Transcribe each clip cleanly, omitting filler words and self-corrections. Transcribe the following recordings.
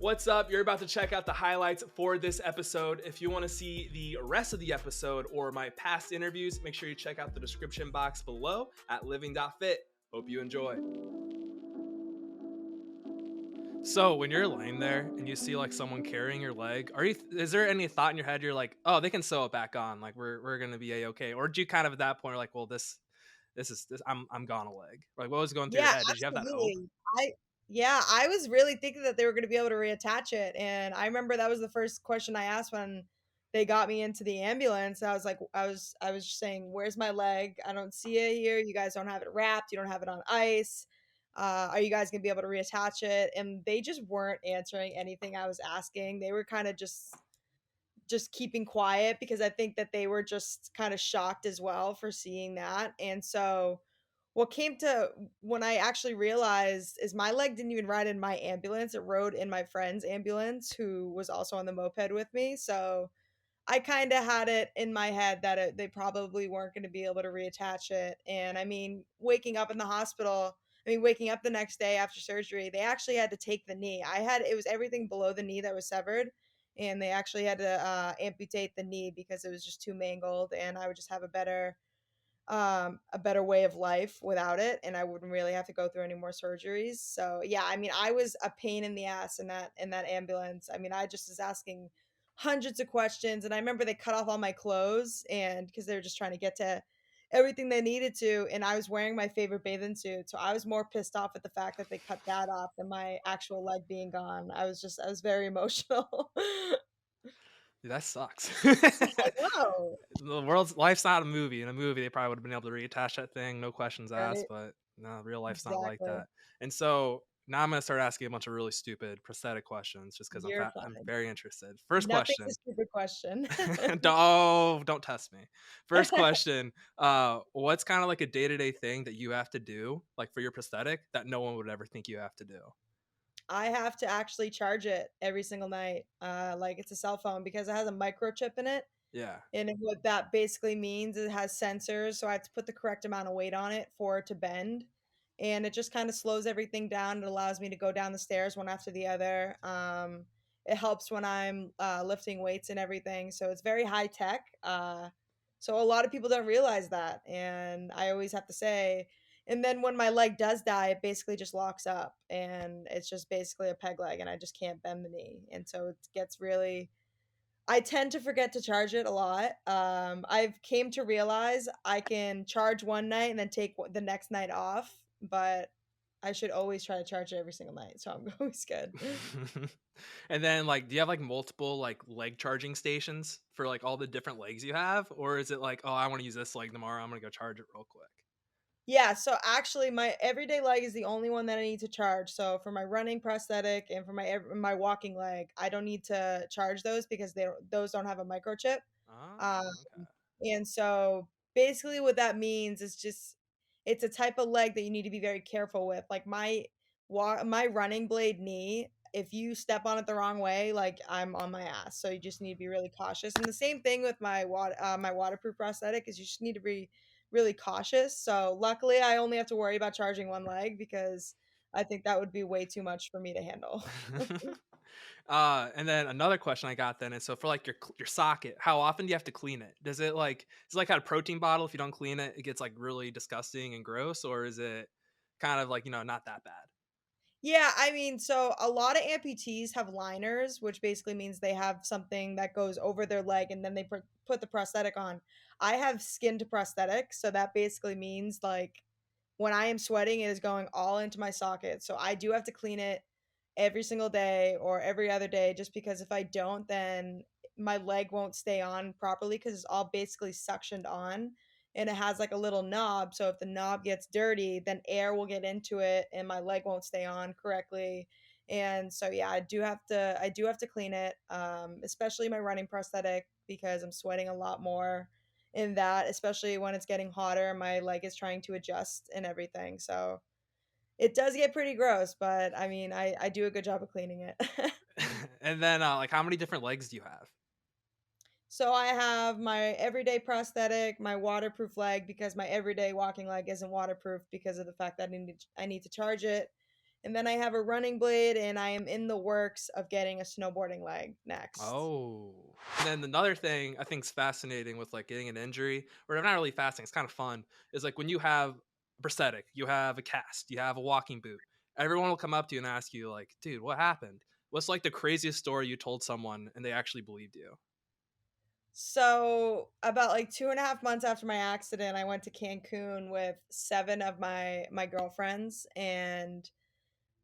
What's up? You're about to check out the highlights for this episode. If you want to see the rest of the episode or my past interviews, make sure you check out the description box below at Living.Fit. Hope you enjoy. So when you're laying there and you see like someone carrying your leg, is there any thought in your head you're like, oh, they can sew it back on, like we're gonna be okay? Or do you kind of at that point like, well, this I'm gone a leg? Like what was going through your Yeah, head? Did you have that hope? absolutely. I was really thinking that they were gonna be able to reattach it, and I remember that was the first question I asked when they got me into the ambulance. I was like, I was just saying, "Where's my leg? I don't see it here. You guys don't have it wrapped. You don't have it on ice. Are you guys gonna be able to reattach it?" And they just weren't answering anything I was asking. They were kind of just keeping quiet because I think that they were just kind of shocked as well for seeing that. And so what came to when I actually realized is my leg didn't even ride in my ambulance. It rode in my friend's ambulance who was also on the moped with me. So I kind of had it in my head that they probably weren't going to be able to reattach it. And I mean, waking up in the hospital, waking up the next day after surgery, they actually had to take the knee. It was everything below the knee that was severed. And they actually had to amputate the knee because it was just too mangled. And I would just have a better way of life without it, and I wouldn't really have to go through any more surgeries. So yeah, I was a pain in the ass in that ambulance. I just was asking hundreds of questions, and I remember they cut off all my clothes and because they were just trying to get to everything they needed to, and I was wearing my favorite bathing suit, so I was more pissed off at the fact that they cut that off than my actual leg being gone. I was very emotional. Dude, that sucks. Whoa. The world's life's not a movie. In a movie, they probably would have been able to reattach that thing, no questions asked. Right. But no, real life's not like Exactly. that. And so now I'm gonna start asking a bunch of really stupid prosthetic questions, just because You're I'm fine. very interested. First Nothing's a question. stupid question. Don't test me. First question. What's kind of like a day to day thing that you have to do, like for your prosthetic, that no one would ever think you have to do? I have to actually charge it every single night, like it's a cell phone because it has a microchip in it, Yeah. and what that basically means, it has sensors, so I have to put the correct amount of weight on it for it to bend, and it just kinda slows everything down. It allows me to go down the stairs one after the other. It helps when I'm, lifting weights and everything, so it's very high tech, so a lot of people don't realize that, and I always have to say, and then when my leg does die, it basically just locks up, and it's just basically a peg leg, and I just can't bend the knee, and so it gets really, I tend to forget to charge it a lot. I've came to realize I can charge one night and then take the next night off, but I should always try to charge it every single night, so I'm always good. And then like do you have like multiple like leg charging stations for like all the different legs you have? Or is it like, oh, I want to use this leg tomorrow, I'm gonna go charge it real quick? Yeah, so actually my everyday leg is the only one that I need to charge. So for my running prosthetic and for my walking leg, I don't need to charge those because those don't have a microchip. Um, Oh, okay. and so basically what that means is just it's a type of leg that you need to be very careful with. Like my running blade knee, if you step on it the wrong way, like I'm on my ass. So you just need to be really cautious. And the same thing with my waterproof prosthetic is you just need to be really cautious. So luckily I only have to worry about charging one leg because I think that would be way too much for me to handle. And then another question I got then is, so for like your socket, how often do you have to clean it? Is it like a protein bottle? If you don't clean it, it gets like really disgusting and gross, or is it kind of like, not that bad? Yeah, so a lot of amputees have liners, which basically means they have something that goes over their leg and then they put the prosthetic on. I have skin to prosthetic, so that basically means like when I am sweating, it is going all into my socket. So I do have to clean it every single day or every other day just because if I don't, then my leg won't stay on properly because it's all basically suctioned on and it has like a little knob. So if the knob gets dirty, then air will get into it and my leg won't stay on correctly. And so yeah, I do have to clean it, especially my running prosthetic because I'm sweating a lot more in that, especially when it's getting hotter, my leg is trying to adjust and everything. So it does get pretty gross, but I do a good job of cleaning it. And then like how many different legs do you have? So I have my everyday prosthetic, my waterproof leg because my everyday walking leg isn't waterproof because of the fact that I need to charge it. and then I have a running blade, and I am in the works of getting a snowboarding leg next. Oh. And then another thing I think is fascinating with like getting an injury, or not really fascinating, it's kind of fun, is like when you have a prosthetic, you have a cast, you have a walking boot, everyone will come up to you and ask you, like, dude, what happened? What's like the craziest story you told someone and they actually believed you? So, about, like, 2.5 months after my accident, I went to Cancun with 7 of my girlfriends, and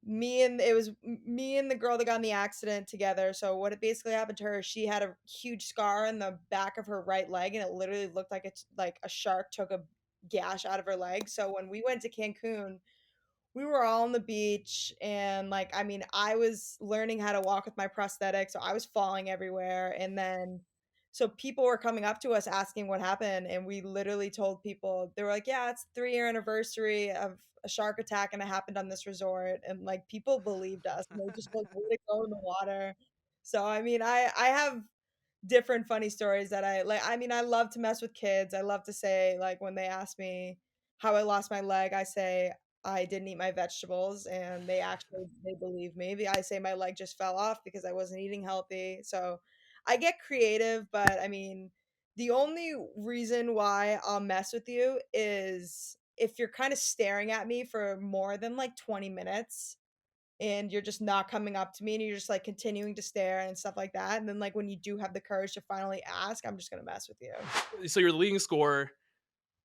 me and the girl that got in the accident together. So what it basically happened to her, she had a huge scar in the back of her right leg, and it literally looked like it's like a shark took a gash out of her leg. So when we went to Cancun, we were all on the beach, and, like, I mean, I was learning how to walk with my prosthetic, so I was falling everywhere, and then so people were coming up to us asking what happened, and we literally told people, they were like, "Yeah, it's 3-year anniversary of a shark attack, and it happened on this resort," and, like, people believed us, and they just, like, wouldn't go in the water. So, I mean, I have different funny stories that I like. I mean, I love to mess with kids. I love to say, like, when they ask me how I lost my leg, I say I didn't eat my vegetables, and they believe me. I say my leg just fell off because I wasn't eating healthy. So I get creative, but I mean, the only reason why I'll mess with you is if you're kind of staring at me for more than like 20 minutes and you're just not coming up to me and you're just like continuing to stare and stuff like that. And then like when you do have the courage to finally ask, I'm just gonna mess with you. So you're the leading scorer,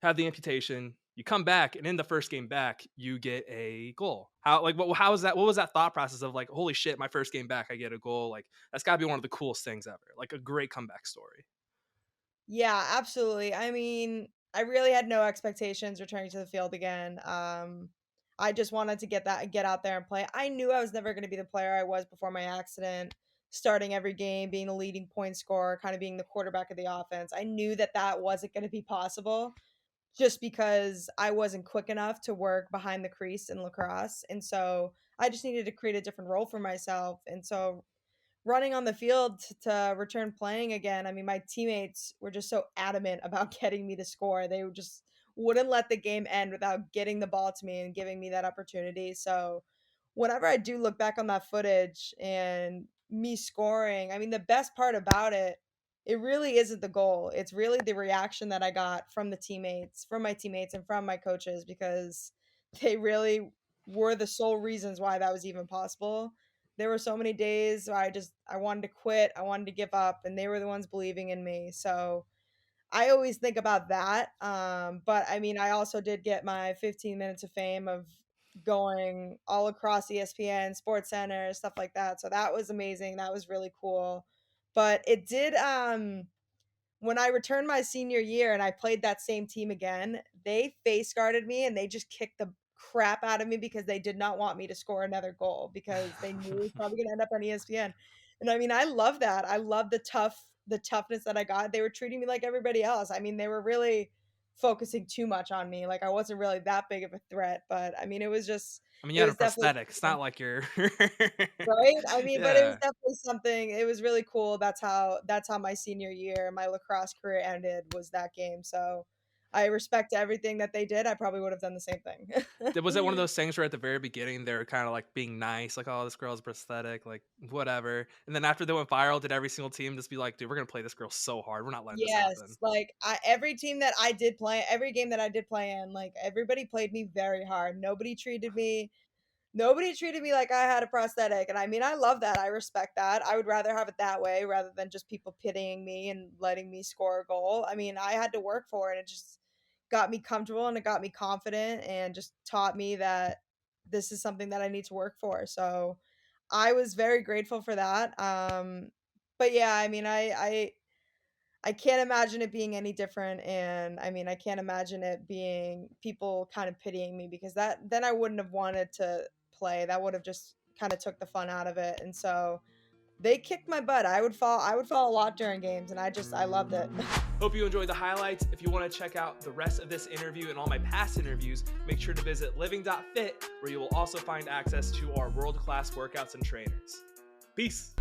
have the amputation, you come back, and in the first game back, you get a goal. How like how was that? What was that thought process of like, holy shit, my first game back, I get a goal? Like that's got to be one of the coolest things ever. Like a great comeback story. Yeah, absolutely. I mean, I really had no expectations returning to the field again. I just wanted to get out there and play. I knew I was never going to be the player I was before my accident, starting every game, being the leading point scorer, kind of being the quarterback of the offense. I knew that that wasn't going to be possible just because I wasn't quick enough to work behind the crease in lacrosse. And so I just needed to create a different role for myself. And so running on the field to return playing again, I mean, my teammates were just so adamant about getting me to score. They would just wouldn't let the game end without getting the ball to me and giving me that opportunity. So, whenever I do look back on that footage and me scoring, I mean, the best part about it, it really isn't the goal. It's really the reaction that I got from the teammates, from my teammates and from my coaches because they really were the sole reasons why that was even possible. There were so many days where I wanted to quit, I wanted to give up, and they were the ones believing in me. So I always think about that. But I mean, I also did get my 15 minutes of fame of going all across ESPN, Sports Center, stuff like that. So that was amazing. That was really cool. But it did when I returned my senior year and I played that same team again, they face guarded me and they just kicked the crap out of me because they did not want me to score another goal because they knew it was probably gonna end up on ESPN. And I mean, I love that. I love the toughness that I got. They were treating me like everybody else. I mean, they were really focusing too much on me. Like I wasn't really that big of a threat, but I mean, I mean, you it had a was definitely prosthetic. It's not like you're. right? I mean, but it was Yeah. definitely something. It was really cool. That's how my senior year, my lacrosse career ended was that game. So I respect everything that they did. I probably would have done the same Was it one of thing. those things where at the very beginning they were kind of like being nice, like, "Oh, this girl's prosthetic, like whatever," and then after they went viral, did every single team just be like, "Dude, we're gonna play this girl so hard. We're not letting this happen." Yes, like every team that I did play, every game that I did play in, like everybody played me very hard. Nobody treated me like I had a prosthetic, and I mean, I love that, I respect that. I would rather have it that way rather than just people pitying me and letting me score a goal. I mean, I had to work for it, it just got me comfortable, and it got me confident, and just taught me that this is something that I need to work for, so I was very grateful for that, but yeah, I mean, I can't imagine it being any different, and I mean, I can't imagine it being people kind of pitying me because that then I wouldn't have wanted to play. That would have just kind of took the fun out of it. And so they kicked my butt. I would fall a lot during games and I loved it. Hope you enjoyed the highlights. If you want to check out the rest of this interview and all my past interviews, make sure to visit Living.Fit, where you will also find access to our world-class workouts and trainers. Peace.